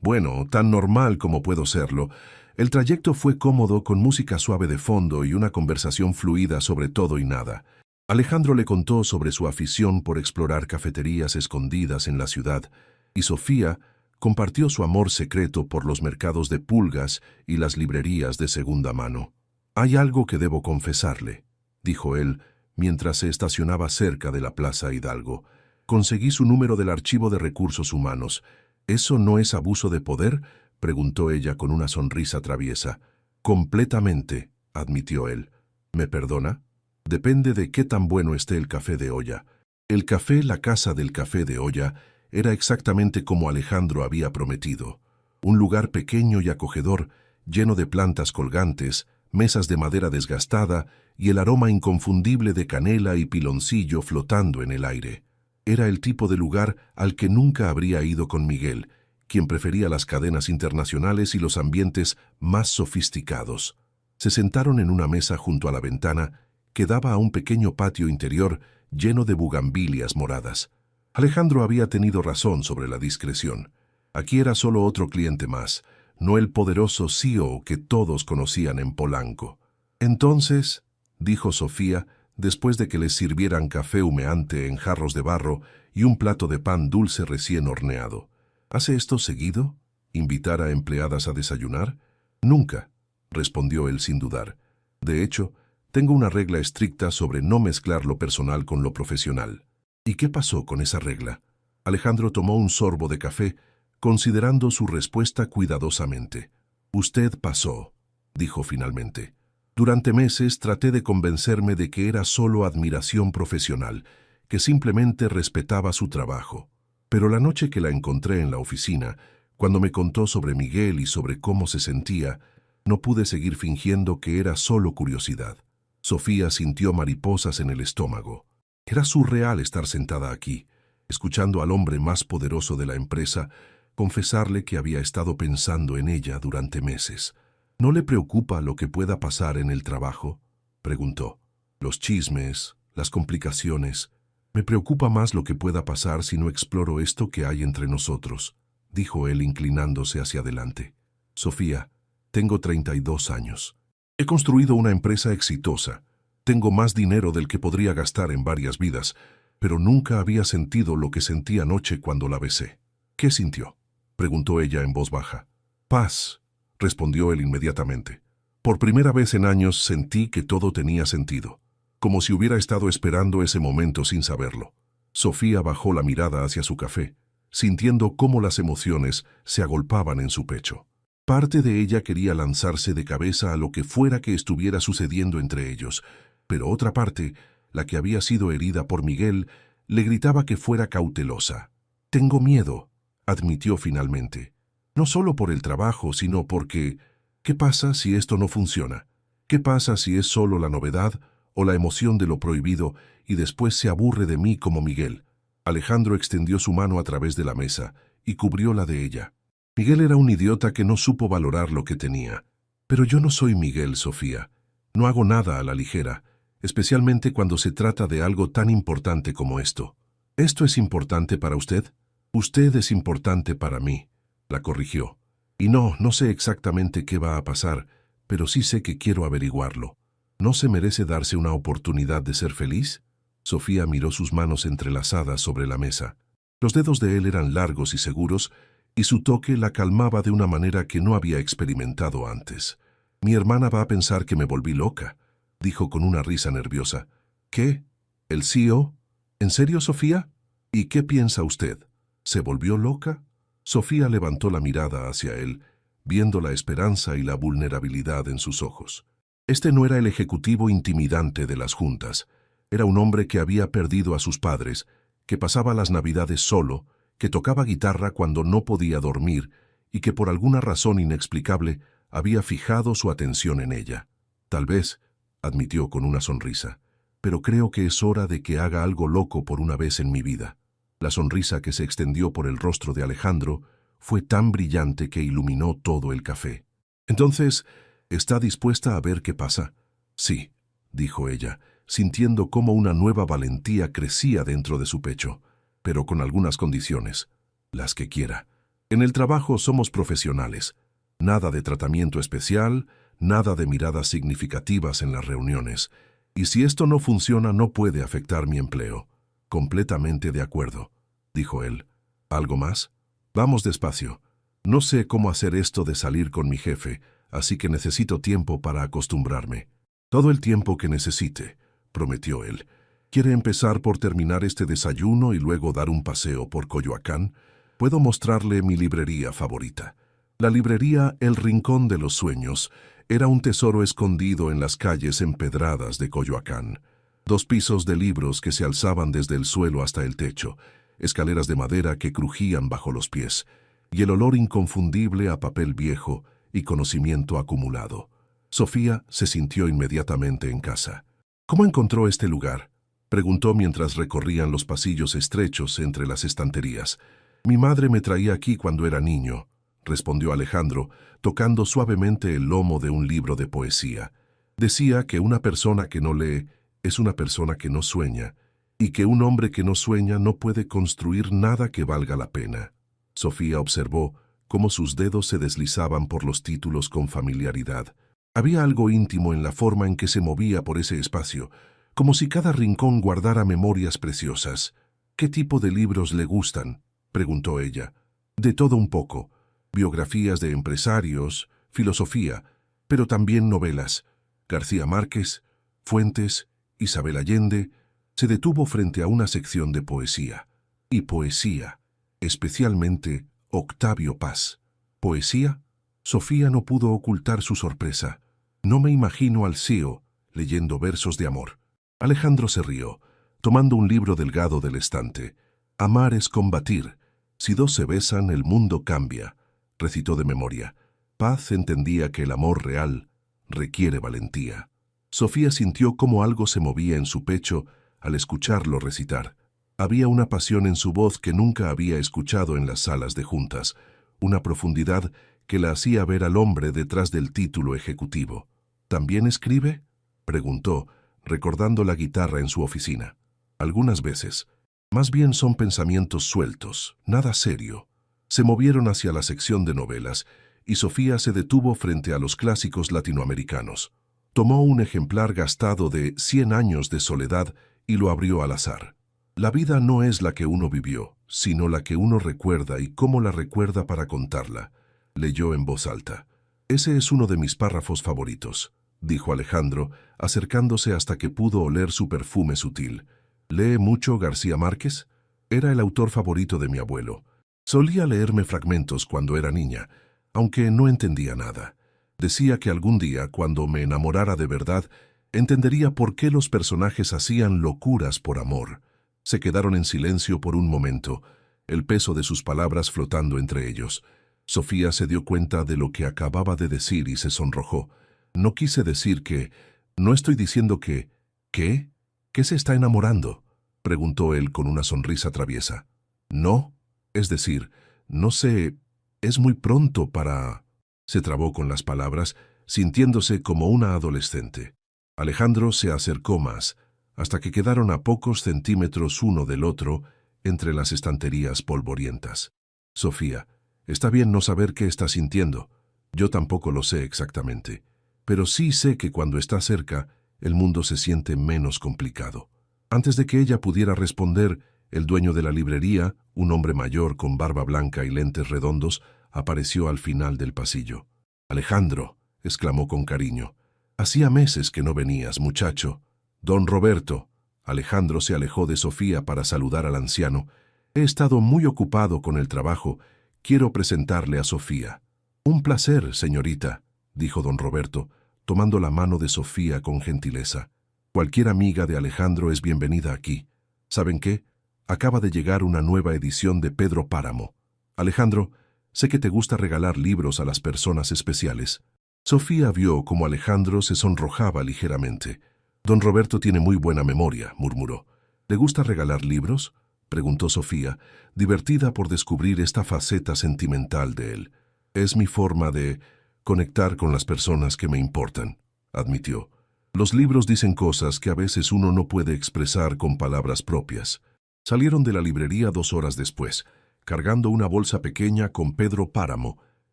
Speaker 1: «Bueno, tan normal como puedo serlo». El trayecto fue cómodo con música suave de fondo y una conversación fluida sobre todo y nada. Alejandro le contó sobre su afición por explorar cafeterías escondidas en la ciudad, y Sofía compartió su amor secreto por los mercados de pulgas y las librerías de segunda mano. «Hay algo que debo confesarle», dijo él, mientras se estacionaba cerca de la Plaza Hidalgo. «Conseguí su número del archivo de recursos humanos. ¿Eso no es abuso de poder?», preguntó ella con una sonrisa traviesa. «Completamente», admitió él. «¿Me perdona? Depende de qué tan bueno esté el café de olla». El café, la casa del café de olla, era exactamente como Alejandro había prometido. Un lugar pequeño y acogedor, lleno de plantas colgantes, mesas de madera desgastada y el aroma inconfundible de canela y piloncillo flotando en el aire. Era el tipo de lugar al que nunca habría ido con Miguel, quien prefería las cadenas internacionales y los ambientes más sofisticados. Se sentaron en una mesa junto a la ventana que daba a un pequeño patio interior lleno de bugambilias moradas. Alejandro había tenido razón sobre la discreción. Aquí era solo otro cliente más, no el poderoso CEO que todos conocían en Polanco. «Entonces», dijo Sofía, después de que les sirvieran café humeante en jarros de barro y un plato de pan dulce recién horneado. «¿Hace esto seguido? ¿Invitar a empleadas a desayunar?» «Nunca», respondió él sin dudar. «De hecho, tengo una regla estricta sobre no mezclar lo personal con lo profesional». «¿Y qué pasó con esa regla?» Alejandro tomó un sorbo de café, considerando su respuesta cuidadosamente. «Usted pasó», dijo finalmente. «Durante meses traté de convencerme de que era solo admiración profesional, que simplemente respetaba su trabajo. Pero la noche que la encontré en la oficina, cuando me contó sobre Miguel y sobre cómo se sentía, no pude seguir fingiendo que era solo curiosidad». Sofía sintió mariposas en el estómago. Era surreal estar sentada aquí, escuchando al hombre más poderoso de la empresa confesarle que había estado pensando en ella durante meses. «¿No le preocupa lo que pueda pasar en el trabajo?», preguntó. «Los chismes, las complicaciones. Me preocupa más lo que pueda pasar si no exploro esto que hay entre nosotros», dijo él inclinándose hacia adelante. «Sofía, tengo 32 años. He construido una empresa exitosa. Tengo más dinero del que podría gastar en varias vidas, pero nunca había sentido lo que sentí anoche cuando la besé». «¿Qué sintió?», preguntó ella en voz baja. «Paz», respondió él inmediatamente. «Por primera vez en años sentí que todo tenía sentido, como si hubiera estado esperando ese momento sin saberlo». Sofía bajó la mirada hacia su café, sintiendo cómo las emociones se agolpaban en su pecho. Parte de ella quería lanzarse de cabeza a lo que fuera que estuviera sucediendo entre ellos, pero otra parte, la que había sido herida por Miguel, le gritaba que fuera cautelosa. «Tengo miedo», admitió finalmente. «No solo por el trabajo, sino porque... ¿qué pasa si esto no funciona? ¿Qué pasa si es solo la novedad o la emoción de lo prohibido y después se aburre de mí como Miguel?» Alejandro extendió su mano a través de la mesa y cubrió la de ella. «Miguel era un idiota que no supo valorar lo que tenía. Pero yo no soy Miguel, Sofía. No hago nada a la ligera, especialmente cuando se trata de algo tan importante como esto». «¿Esto es importante para usted?» «Usted es importante para mí», la corrigió. Y no sé exactamente qué va a pasar, pero sí sé que quiero averiguarlo. ¿No se merece darse una oportunidad de ser feliz? Sofía miró sus manos entrelazadas sobre la mesa. Los dedos de él eran largos y seguros, y su toque la calmaba de una manera que no había experimentado antes. Mi hermana va a pensar que me volví loca, dijo con una risa nerviosa. ¿Qué? ¿El CEO? ¿En serio, Sofía? ¿Y qué piensa usted? ¿Se volvió loca? Sofía levantó la mirada hacia él, viendo la esperanza y la vulnerabilidad en sus ojos. Este no era el ejecutivo intimidante de las juntas. Era un hombre que había perdido a sus padres, que pasaba las Navidades solo, que tocaba guitarra cuando no podía dormir y que por alguna razón inexplicable había fijado su atención en ella. Tal vez, admitió con una sonrisa, pero creo que es hora de que haga algo loco por una vez en mi vida. La sonrisa que se extendió por el rostro de Alejandro fue tan brillante que iluminó todo el café. Entonces, ¿está dispuesta a ver qué pasa? Sí, dijo ella, sintiendo cómo una nueva valentía crecía dentro de su pecho, pero con algunas condiciones, las que quiera. En el trabajo somos profesionales. Nada de tratamiento especial, nada de miradas significativas en las reuniones. Y si esto no funciona, no puede afectar mi empleo. Completamente de acuerdo, dijo él. ¿Algo más? Vamos despacio. No sé cómo hacer esto de salir con mi jefe, así que necesito tiempo para acostumbrarme. Todo el tiempo que necesite, prometió él. ¿Quiere empezar por terminar este desayuno y luego dar un paseo por Coyoacán? Puedo mostrarle mi librería favorita. La librería El Rincón de los Sueños era un tesoro escondido en las calles empedradas de Coyoacán. 2 pisos de libros que se alzaban desde el suelo hasta el techo, escaleras de madera que crujían bajo los pies, y el olor inconfundible a papel viejo y conocimiento acumulado. Sofía se sintió inmediatamente en casa. ¿Cómo encontró este lugar?, preguntó mientras recorrían los pasillos estrechos entre las estanterías. Mi madre me traía aquí cuando era niño, respondió Alejandro, tocando suavemente el lomo de un libro de poesía. Decía que una persona que no lee es una persona que no sueña, y que un hombre que no sueña no puede construir nada que valga la pena. Sofía observó cómo sus dedos se deslizaban por los títulos con familiaridad. Había algo íntimo en la forma en que se movía por ese espacio, como si cada rincón guardara memorias preciosas. ¿Qué tipo de libros le gustan?, preguntó ella. De todo un poco. Biografías de empresarios, filosofía, pero también novelas. García Márquez, Fuentes, Isabel Allende. Se detuvo frente a una sección de poesía. Y poesía, especialmente Octavio Paz. ¿Poesía? Sofía no pudo ocultar su sorpresa. No me imagino al CEO leyendo versos de amor. Alejandro se rió, tomando un libro delgado del estante. Amar es combatir. Si 2 se besan, el mundo cambia, recitó de memoria. Paz entendía que el amor real requiere valentía. Sofía sintió cómo algo se movía en su pecho al escucharlo recitar. Había una pasión en su voz que nunca había escuchado en las salas de juntas, una profundidad que la hacía ver al hombre detrás del título ejecutivo. ¿También escribe?, preguntó, recordando la guitarra en su oficina. Algunas veces. Más bien son pensamientos sueltos, nada serio. Se movieron hacia la sección de novelas, y Sofía se detuvo frente a los clásicos latinoamericanos. Tomó un ejemplar gastado de 100 años de soledad y lo abrió al azar. La vida no es la que uno vivió, sino la que uno recuerda y cómo la recuerda para contarla, leyó en voz alta. Ese es uno de mis párrafos favoritos, dijo Alejandro, acercándose hasta que pudo oler su perfume sutil. ¿Lee mucho García Márquez? Era el autor favorito de mi abuelo. Solía leerme fragmentos cuando era niña, aunque no entendía nada. Decía que algún día, cuando me enamorara de verdad, entendería por qué los personajes hacían locuras por amor. Se quedaron en silencio por un momento, el peso de sus palabras flotando entre ellos. Sofía se dio cuenta de lo que acababa de decir y se sonrojó. No quise decir que... No estoy diciendo que... ¿Qué? ¿Qué se está enamorando?, preguntó él con una sonrisa traviesa. No, es decir, no sé... Es muy pronto para... Se trabó con las palabras, sintiéndose como una adolescente. Alejandro se acercó más, hasta que quedaron a pocos centímetros uno del otro entre las estanterías polvorientas. Sofía, Está bien no saber qué está sintiendo. Yo tampoco lo sé exactamente. Pero sí sé que cuando está cerca, el mundo se siente menos complicado. Antes de que ella pudiera responder, el dueño de la librería, un hombre mayor con barba blanca y lentes redondos, apareció al final del pasillo. «Alejandro», exclamó con cariño. «Hacía meses que no venías, muchacho». «Don Roberto». Alejandro se alejó de Sofía para saludar al anciano. «He estado muy ocupado con el trabajo. Quiero presentarle a Sofía». «Un placer, señorita», dijo don Roberto, tomando la mano de Sofía con gentileza. «Cualquier amiga de Alejandro es bienvenida aquí. ¿Saben qué? Acaba de llegar una nueva edición de Pedro Páramo. Alejandro, sé que te gusta regalar libros a las personas especiales». Sofía vio cómo Alejandro se sonrojaba ligeramente. «Don Roberto tiene muy buena memoria», murmuró. «¿Le gusta regalar libros?», preguntó Sofía, divertida por descubrir esta faceta sentimental de él. «Es mi forma de conectar con las personas que me importan», admitió. «Los libros dicen cosas que a veces uno no puede expresar con palabras propias». Salieron de la librería 2 horas después, cargando una bolsa pequeña con Pedro Páramo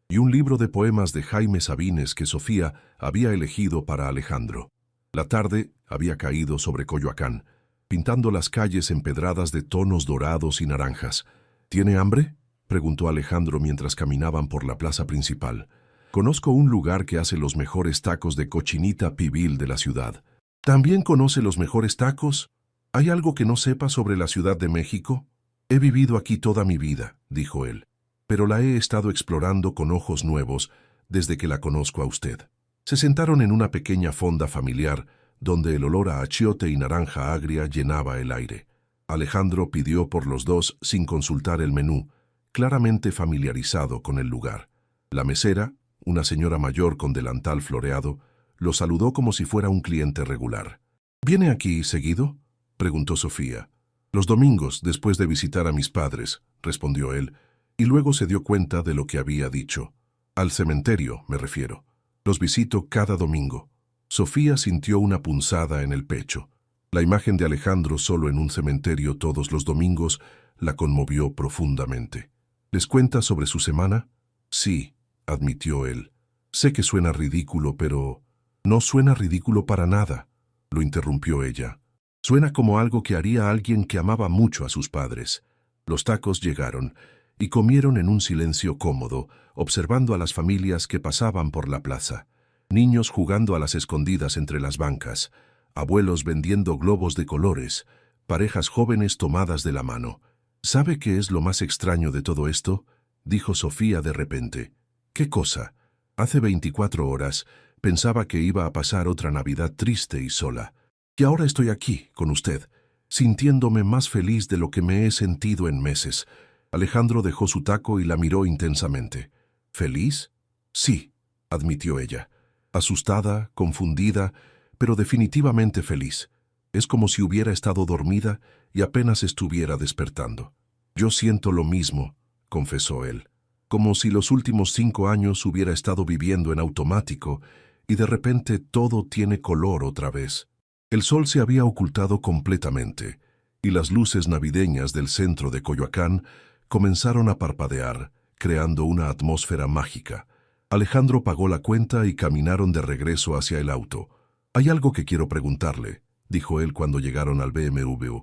Speaker 1: y un libro de poemas de Jaime Sabines que Sofía había elegido para Alejandro. La tarde había caído sobre Coyoacán, pintando las calles empedradas de tonos dorados y naranjas. «¿Tiene hambre?», preguntó Alejandro mientras caminaban por la plaza principal. «Conozco un lugar que hace los mejores tacos de cochinita pibil de la ciudad». «¿También conoce los mejores tacos? ¿Hay algo que no sepa sobre la Ciudad de México?» «He vivido aquí toda mi vida», dijo él, «pero la he estado explorando con ojos nuevos desde que la conozco a usted». Se sentaron en una pequeña fonda familiar, donde el olor a achiote y naranja agria llenaba el aire. Alejandro pidió por los dos sin consultar el menú, claramente familiarizado con el lugar. La mesera, una señora mayor con delantal floreado, lo saludó como si fuera un cliente regular. «¿Viene aquí seguido?», preguntó Sofía. «Los domingos, después de visitar a mis padres», respondió él, y luego se dio cuenta de lo que había dicho. «Al cementerio, me refiero. Los visito cada domingo». Sofía sintió una punzada en el pecho. La imagen de Alejandro solo en un cementerio todos los domingos la conmovió profundamente. «¿Les cuenta sobre su semana?». «Sí», admitió él. «Sé que suena ridículo, pero…». «No suena ridículo para nada», lo interrumpió ella. «Suena como algo que haría alguien que amaba mucho a sus padres». Los tacos llegaron y comieron en un silencio cómodo, observando a las familias que pasaban por la plaza. Niños jugando a las escondidas entre las bancas, abuelos vendiendo globos de colores, parejas jóvenes tomadas de la mano. «¿Sabe qué es lo más extraño de todo esto?», dijo Sofía de repente. «¿Qué cosa?». «Hace 24 horas pensaba que iba a pasar otra Navidad triste y sola. Y ahora estoy aquí, con usted, sintiéndome más feliz de lo que me he sentido en meses». Alejandro dejó su taco y la miró intensamente. «¿Feliz?». «Sí», admitió ella. Asustada, confundida, pero definitivamente feliz. Es como si hubiera estado dormida y apenas estuviera despertando. «Yo siento lo mismo», confesó él. «Como si los últimos 5 años hubiera estado viviendo en automático y de repente todo tiene color otra vez». El sol se había ocultado completamente y las luces navideñas del centro de Coyoacán comenzaron a parpadear, creando una atmósfera mágica. Alejandro pagó la cuenta y caminaron de regreso hacia el auto. «Hay algo que quiero preguntarle», dijo él cuando llegaron al BMW.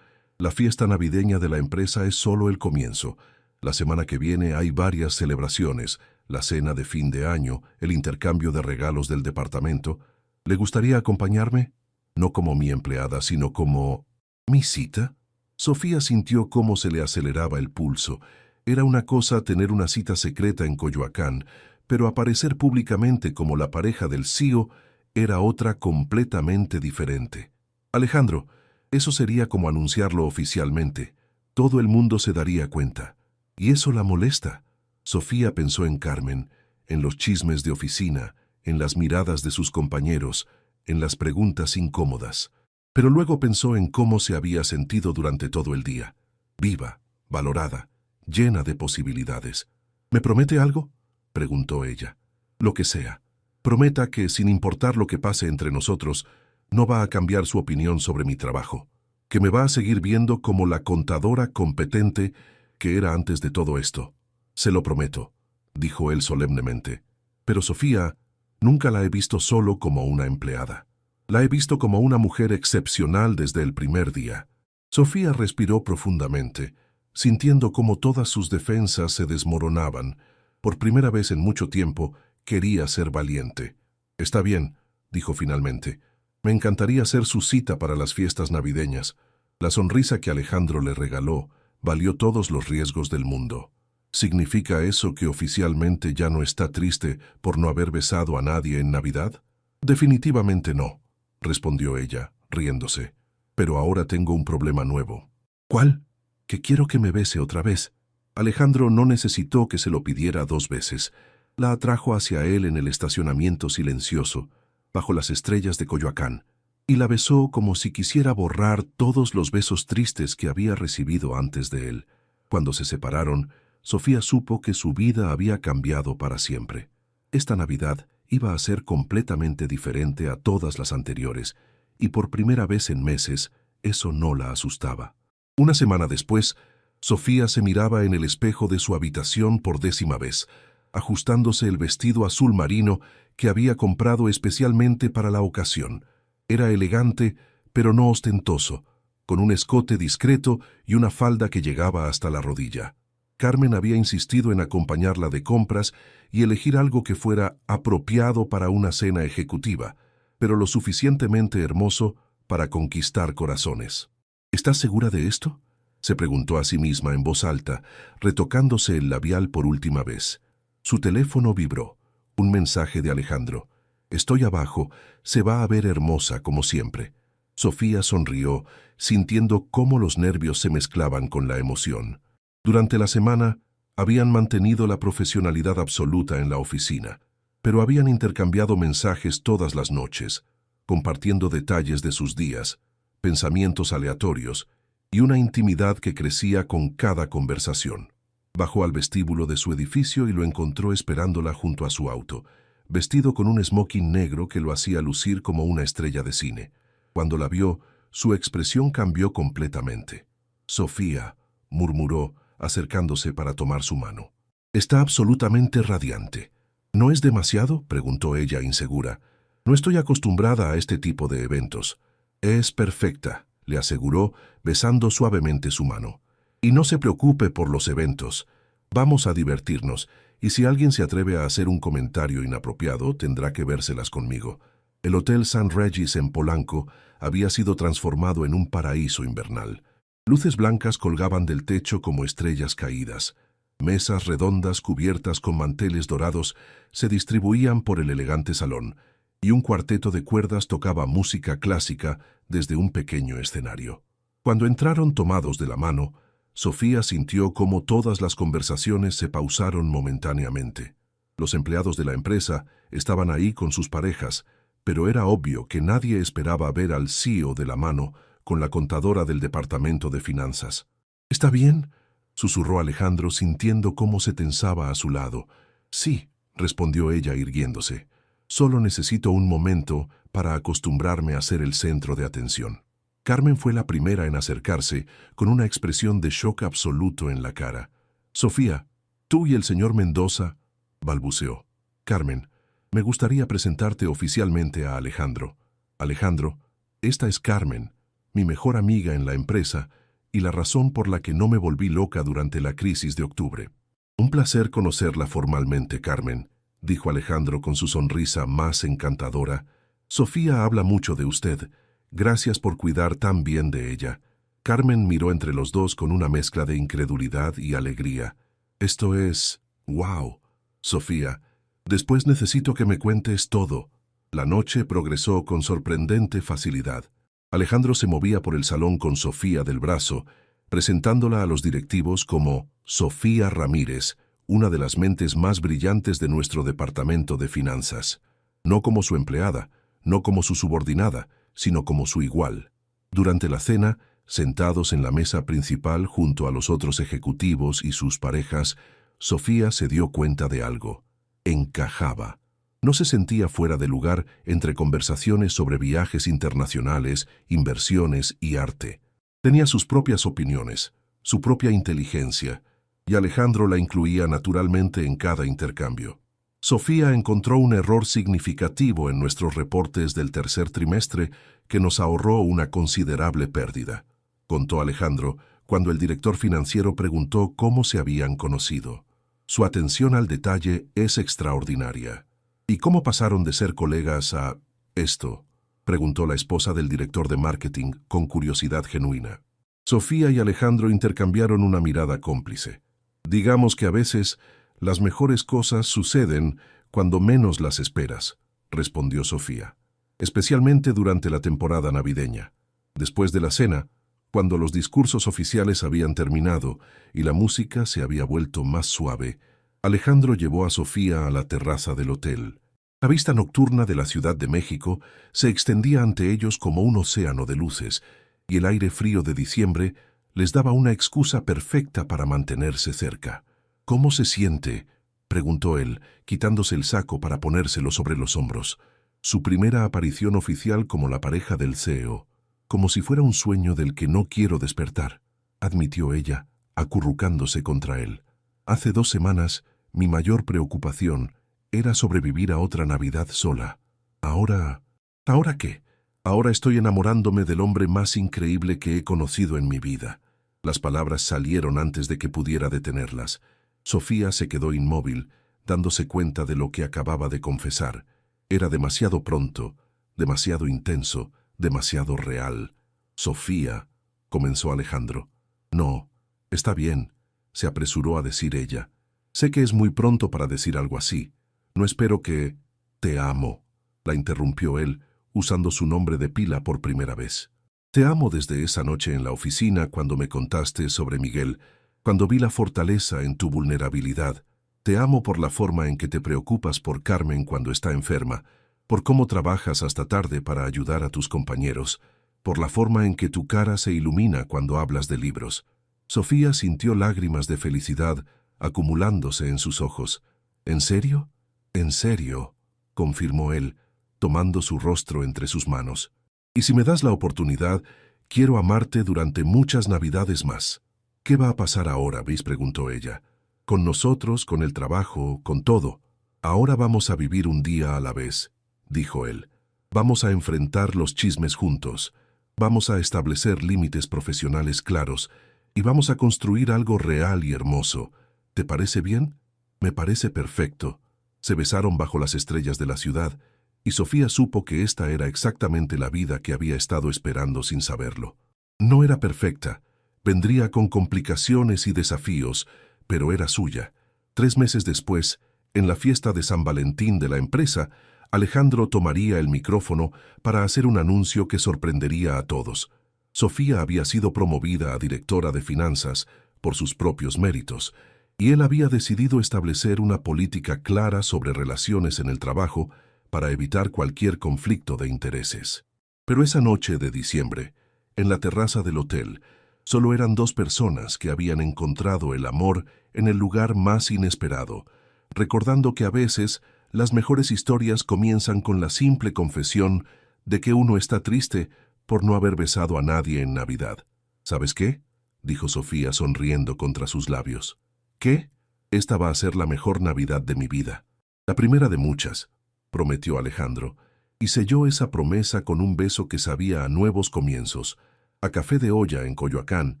Speaker 1: «La fiesta navideña de la empresa es solo el comienzo. La semana que viene hay varias celebraciones, la cena de fin de año, el intercambio de regalos del departamento. ¿Le gustaría acompañarme? No como mi empleada, sino como… ¿Mi cita?». Sofía sintió cómo se le aceleraba el pulso. Era una cosa tener una cita secreta en Coyoacán, pero aparecer públicamente como la pareja del CEO era otra completamente diferente. «Alejandro, eso sería como anunciarlo oficialmente. Todo el mundo se daría cuenta. ¿Y eso la molesta?». Sofía pensó en Carmen, en los chismes de oficina, en las miradas de sus compañeros, en las preguntas incómodas. Pero luego pensó en cómo se había sentido durante todo el día. Viva, valorada, llena de posibilidades. «¿Me promete algo?», preguntó ella. «Lo que sea. Prometa que, sin importar lo que pase entre nosotros, no va a cambiar su opinión sobre mi trabajo. Que me va a seguir viendo como la contadora competente que era antes de todo esto. Se lo prometo». dijo él solemnemente. Pero Sofía, nunca la he visto solo como una empleada. La he visto como una mujer excepcional desde el primer día. Sofía respiró profundamente, sintiendo cómo todas sus defensas se desmoronaban. Por primera vez en mucho tiempo, quería ser valiente. «Está bien», dijo finalmente. «Me encantaría ser su cita para las fiestas navideñas». La sonrisa que Alejandro le regaló valió todos los riesgos del mundo. ¿Significa eso que oficialmente ya no está triste por no haber besado a nadie en Navidad? Definitivamente no, respondió ella, riéndose. Pero ahora tengo un problema nuevo. ¿Cuál? Que quiero que me bese otra vez. Alejandro no necesitó que se lo pidiera 2 veces. La atrajo hacia él en el estacionamiento silencioso, bajo las estrellas de Coyoacán, y la besó como si quisiera borrar todos los besos tristes que había recibido antes de él. Cuando se separaron, Sofía supo que su vida había cambiado para siempre. Esta Navidad iba a ser completamente diferente a todas las anteriores, y por primera vez en meses, eso no la asustaba. Una semana después, Sofía se miraba en el espejo de su habitación por 10ª vez, ajustándose el vestido azul marino que había comprado especialmente para la ocasión. Era elegante, pero no ostentoso, con un escote discreto y una falda que llegaba hasta la rodilla. Carmen había insistido en acompañarla de compras y elegir algo que fuera apropiado para una cena ejecutiva, pero lo suficientemente hermoso para conquistar corazones. «¿Estás segura de esto?», se preguntó a sí misma en voz alta, retocándose el labial por última vez. Su teléfono vibró. Un mensaje de Alejandro. «Estoy abajo, se va a ver hermosa como siempre». Sofía sonrió, sintiendo cómo los nervios se mezclaban con la emoción. Durante la semana, habían mantenido la profesionalidad absoluta en la oficina, pero habían intercambiado mensajes todas las noches, compartiendo detalles de sus días, pensamientos aleatorios y una intimidad que crecía con cada conversación. Bajó al vestíbulo de su edificio y lo encontró esperándola junto a su auto, vestido con un smoking negro que lo hacía lucir como una estrella de cine. Cuando la vio, su expresión cambió completamente. «Sofía», murmuró, acercándose para tomar su mano. «Está absolutamente radiante». «¿No es demasiado?», preguntó ella insegura. «No estoy acostumbrada a este tipo de eventos». «Es perfecta», le aseguró, besando suavemente su mano. «Y no se preocupe por los eventos. Vamos a divertirnos, y si alguien se atreve a hacer un comentario inapropiado, tendrá que vérselas conmigo». El Hotel St. Regis en Polanco había sido transformado en un paraíso invernal. Luces blancas colgaban del techo como estrellas caídas. Mesas redondas cubiertas con manteles dorados se distribuían por el elegante salón, y un cuarteto de cuerdas tocaba música clásica desde un pequeño escenario. Cuando entraron tomados de la mano, Sofía sintió cómo todas las conversaciones se pausaron momentáneamente. Los empleados de la empresa estaban ahí con sus parejas, pero era obvio que nadie esperaba ver al CEO de la mano con la contadora del departamento de finanzas. «¿Está bien?», susurró Alejandro sintiendo cómo se tensaba a su lado. «Sí», respondió ella irguiéndose. «Solo necesito un momento para acostumbrarme a ser el centro de atención». Carmen fue la primera en acercarse, con una expresión de shock absoluto en la cara. «Sofía, tú y el señor Mendoza», balbuceó. «Carmen, me gustaría presentarte oficialmente a Alejandro. Alejandro, esta es Carmen, mi mejor amiga en la empresa y la razón por la que no me volví loca durante la crisis de octubre». «Un placer conocerla formalmente, Carmen», dijo Alejandro con su sonrisa más encantadora. «Sofía habla mucho de usted. Gracias por cuidar tan bien de ella». Carmen miró entre los dos con una mezcla de incredulidad y alegría. «Esto es... ¡wow! Sofía, después necesito que me cuentes todo». La noche progresó con sorprendente facilidad. Alejandro se movía por el salón con Sofía del brazo, presentándola a los directivos como Sofía Ramírez, una de las mentes más brillantes de nuestro departamento de finanzas. No como su empleada, no como su subordinada, sino como su igual. Durante la cena, sentados en la mesa principal junto a los otros ejecutivos y sus parejas, Sofía se dio cuenta de algo. Encajaba. No se sentía fuera de lugar entre conversaciones sobre viajes internacionales, inversiones y arte. Tenía sus propias opiniones, su propia inteligencia, y Alejandro la incluía naturalmente en cada intercambio. Sofía encontró un error significativo en nuestros reportes del tercer trimestre que nos ahorró una considerable pérdida, contó Alejandro cuando el director financiero preguntó cómo se habían conocido. Su atención al detalle es extraordinaria. ¿Y cómo pasaron de ser colegas a esto?, preguntó la esposa del director de marketing con curiosidad genuina. Sofía y Alejandro intercambiaron una mirada cómplice. Digamos que a veces las mejores cosas suceden cuando menos las esperas, respondió Sofía, especialmente durante la temporada navideña. Después de la cena, cuando los discursos oficiales habían terminado y la música se había vuelto más suave, Alejandro llevó a Sofía a la terraza del hotel. La vista nocturna de la Ciudad de México se extendía ante ellos como un océano de luces, y el aire frío de diciembre les daba una excusa perfecta para mantenerse cerca. «¿Cómo se siente?», preguntó él, quitándose el saco para ponérselo sobre los hombros. Su primera aparición oficial como la pareja del CEO. «Como si fuera un sueño del que no quiero despertar», admitió ella, acurrucándose contra él. «Hace 2 semanas, mi mayor preocupación era sobrevivir a otra Navidad sola. Ahora... ¿Ahora qué? Ahora estoy enamorándome del hombre más increíble que he conocido en mi vida». Las palabras salieron antes de que pudiera detenerlas. Sofía se quedó inmóvil, dándose cuenta de lo que acababa de confesar. Era demasiado pronto, demasiado intenso, demasiado real. «Sofía», comenzó Alejandro. «No, está bien», se apresuró a decir ella. «Sé que es muy pronto para decir algo así. No espero que... Te amo», la interrumpió él, usando su nombre de pila por primera vez. «Te amo desde esa noche en la oficina cuando me contaste sobre Miguel, cuando vi la fortaleza en tu vulnerabilidad. Te amo por la forma en que te preocupas por Carmen cuando está enferma, por cómo trabajas hasta tarde para ayudar a tus compañeros, por la forma en que tu cara se ilumina cuando hablas de libros». Sofía sintió lágrimas de felicidad acumulándose en sus ojos. «¿En serio? En serio», confirmó él, tomando su rostro entre sus manos. «Y si me das la oportunidad, quiero amarte durante muchas Navidades más». «¿Qué va a pasar ahora?», preguntó ella. «Con nosotros, con el trabajo, con todo. Ahora vamos a vivir un día a la vez», dijo él. «Vamos a enfrentar los chismes juntos. Vamos a establecer límites profesionales claros y vamos a construir algo real y hermoso. ¿Te parece bien?». «Me parece perfecto». Se besaron bajo las estrellas de la ciudad, y Sofía supo que esta era exactamente la vida que había estado esperando sin saberlo. No era perfecta, vendría con complicaciones y desafíos, pero era suya. 3 meses después, en la fiesta de San Valentín de la empresa, Alejandro tomaría el micrófono para hacer un anuncio que sorprendería a todos. Sofía había sido promovida a directora de finanzas por sus propios méritos, y él había decidido establecer una política clara sobre relaciones en el trabajo para evitar cualquier conflicto de intereses. Pero esa noche de diciembre, en la terraza del hotel, solo eran 2 personas que habían encontrado el amor en el lugar más inesperado, recordando que a veces las mejores historias comienzan con la simple confesión de que uno está triste por no haber besado a nadie en Navidad. «¿Sabes qué?», dijo Sofía sonriendo contra sus labios. «¿Qué? Esta va a ser la mejor Navidad de mi vida. La primera de muchas», prometió Alejandro, y selló esa promesa con un beso que sabía a nuevos comienzos, a café de olla en Coyoacán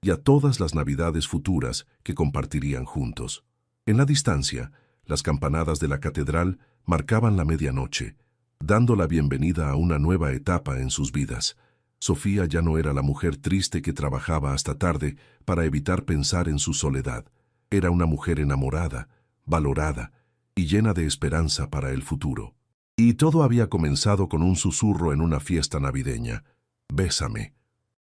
Speaker 1: y a todas las Navidades futuras que compartirían juntos. En la distancia, las campanadas de la catedral marcaban la medianoche, dando la bienvenida a una nueva etapa en sus vidas. Sofía ya no era la mujer triste que trabajaba hasta tarde para evitar pensar en su soledad. Era una mujer enamorada, valorada y llena de esperanza para el futuro. Y todo había comenzado con un susurro en una fiesta navideña. «Bésame»,